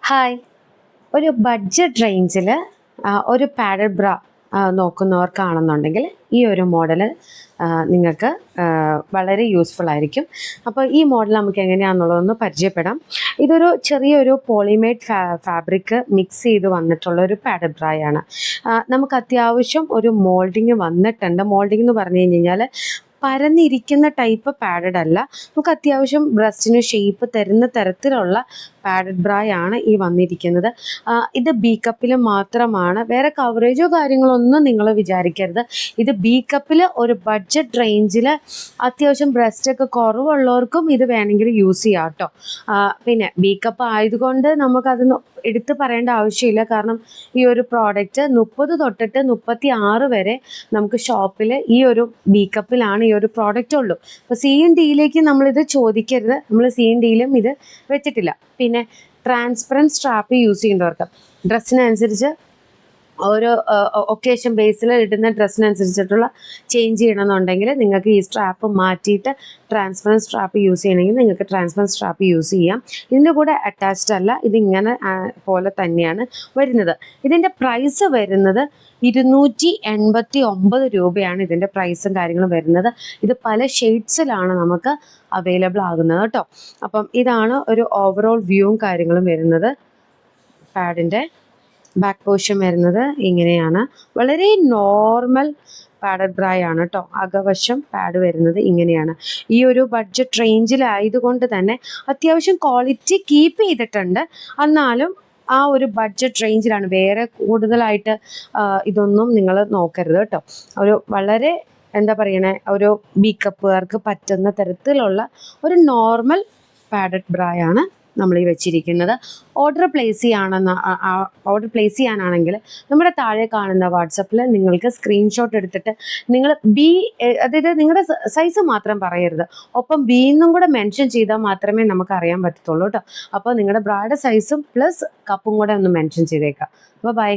Hi. ഒരു budget റേഞ്ചിൽ ഒരു പാഡഡ് ബ്ര നോക്കുന്നവർക്കാണെന്നുണ്ടെങ്കിൽ ഈ ഒരു മോഡൽ നിങ്ങൾക്ക് വളരെ യൂസ്ഫുൾ ആയിരിക്കും. അപ്പോൾ ഈ മോഡൽ നമുക്ക് എങ്ങനെയാണെന്നുള്ളതൊന്ന് പരിചയപ്പെടാം. ഇതൊരു ചെറിയൊരു പോളിമേഡ് ഫാബ്രിക് മിക്സ് ചെയ്ത് വന്നിട്ടുള്ള ഒരു പാഡഡ് ബ്രയാണ്. നമുക്ക് അത്യാവശ്യം ഒരു മോൾഡിങ് വന്നിട്ടുണ്ട്. മോൾഡിങ് എന്ന് പറഞ്ഞു കഴിഞ്ഞാൽ പരന്നിരിക്കുന്ന ടൈപ്പ് പാഡഡ് അല്ല, നമുക്ക് അത്യാവശ്യം ബ്രസ്റ്റിന് ഷേപ്പ് തരുന്ന തരത്തിലുള്ള പാഡഡ് ബ്രായാണ് ഈ വന്നിരിക്കുന്നത്. ഇത് ബി കപ്പിൽ മാത്രമാണ്, വേറെ കവറേജോ കാര്യങ്ങളൊന്നും നിങ്ങൾ വിചാരിക്കരുത്. ഇത് ബി കപ്പിൽ ഒരു ബഡ്ജറ്റ് റേഞ്ചിൽ അത്യാവശ്യം ബ്രസ്റ്റൊക്കെ കുറവുള്ളവർക്കും ഇത് വേണമെങ്കിൽ യൂസ് ചെയ്യാം കേട്ടോ. പിന്നെ ബി കപ്പ് ആയതുകൊണ്ട് നമുക്കത് എടുത്ത് പറയേണ്ട ആവശ്യമില്ല, കാരണം ഈ ഒരു പ്രോഡക്റ്റ് 30 തൊട്ടിട്ട് 36 വരെ നമുക്ക് ഷോപ്പിൽ ഈ ഒരു ബി കപ്പിലാണ് ഈ ഒരു പ്രോഡക്റ്റ് ഉള്ളൂ. അപ്പോൾ സി എൻ ഡിയിലേക്ക് നമ്മളിത് ചോദിക്കരുത്, നമ്മൾ സി എൻ ഡിയിലും ഇത് വെച്ചിട്ടില്ല. പിന്നെ ട്രാൻസ്പെറൻറ്റ് സ്ട്രാപ്പ് യൂസ് ചെയ്യുന്നവർക്ക് ഡ്രസ്സിനനുസരിച്ച് ഓരോ ഒക്കേഷൻ ബേസിൽ ഇടുന്ന ഡ്രസ്സിനനുസരിച്ചിട്ടുള്ള ചേഞ്ച് ചെയ്യണമെന്നുണ്ടെങ്കിൽ നിങ്ങൾക്ക് ഈ സ്ട്രാപ്പ് മാറ്റിയിട്ട് ട്രാൻസ്പെറൻറ്റ് സ്ട്രാപ്പ് യൂസ് ചെയ്യണമെങ്കിൽ നിങ്ങൾക്ക് ട്രാൻസ്പെറൻറ്റ് സ്ട്രാപ്പ് യൂസ് ചെയ്യാം. ഇതിൻ്റെ കൂടെ അറ്റാച്ച്ഡ് അല്ല, ഇതിങ്ങനെ പോലെ തന്നെയാണ് വരുന്നത്. ഇതിൻ്റെ പ്രൈസ് വരുന്നത് 289 രൂപയാണ് ഇതിൻ്റെ പ്രൈസും കാര്യങ്ങളും വരുന്നത്. ഇത് പല ഷെയ്ഡ്സിലാണ് നമുക്ക് അവൈലബിൾ ആകുന്നത് കേട്ടോ. അപ്പം ഇതാണ് ഒരു ഓവറോൾ വ്യൂവും കാര്യങ്ങളും വരുന്നത്. പാഡിൻ്റെ ബാക്ക് പോർഷൻ വരുന്നത് ഇങ്ങനെയാണ്. വളരെ നോർമൽ പാഡഡ് ബ്രായാണ് കേട്ടോ. അകവശം പാഡ് വരുന്നത് ഇങ്ങനെയാണ്. ഈ ഒരു ബഡ്ജറ്റ് റേഞ്ചിലായതുകൊണ്ട് തന്നെ അത്യാവശ്യം ക്വാളിറ്റി കീപ്പ് ചെയ്തിട്ടുണ്ട്. എന്നാലും ആ ഒരു ബഡ്ജറ്റ് റേഞ്ചിലാണ്, വേറെ കൂടുതലായിട്ട് ഇതൊന്നും നിങ്ങൾ നോക്കരുത് കേട്ടോ. ഒരു വളരെ എന്താ പറയണേ, ഒരു ബി കപ്പുകാർക്ക് പറ്റുന്ന തരത്തിലുള്ള ഒരു നോർമൽ പാഡഡ് ബ്രായാണ് നമ്മൾ ഈ വെച്ചിരിക്കുന്നത്. ഓർഡർ പ്ലേസ് ചെയ്യാനാണെങ്കിൽ നമ്മുടെ താഴെ കാണുന്ന വാട്സപ്പിൽ നിങ്ങൾക്ക് സ്ക്രീൻഷോട്ട് എടുത്തിട്ട് നിങ്ങൾ അതായത് നിങ്ങളുടെ സൈസ് മാത്രം പറയരുത്, ഒപ്പം ബിന്നും കൂടെ മെൻഷൻ ചെയ്താൽ മാത്രമേ നമുക്ക് അറിയാൻ പറ്റത്തുള്ളൂ കേട്ടോ. അപ്പോൾ നിങ്ങളുടെ ബ്രായുടെ സൈസും പ്ലസ് കപ്പും കൂടെ ഒന്ന് മെൻഷൻ ചെയ്തേക്കാം. അപ്പോൾ ബൈ.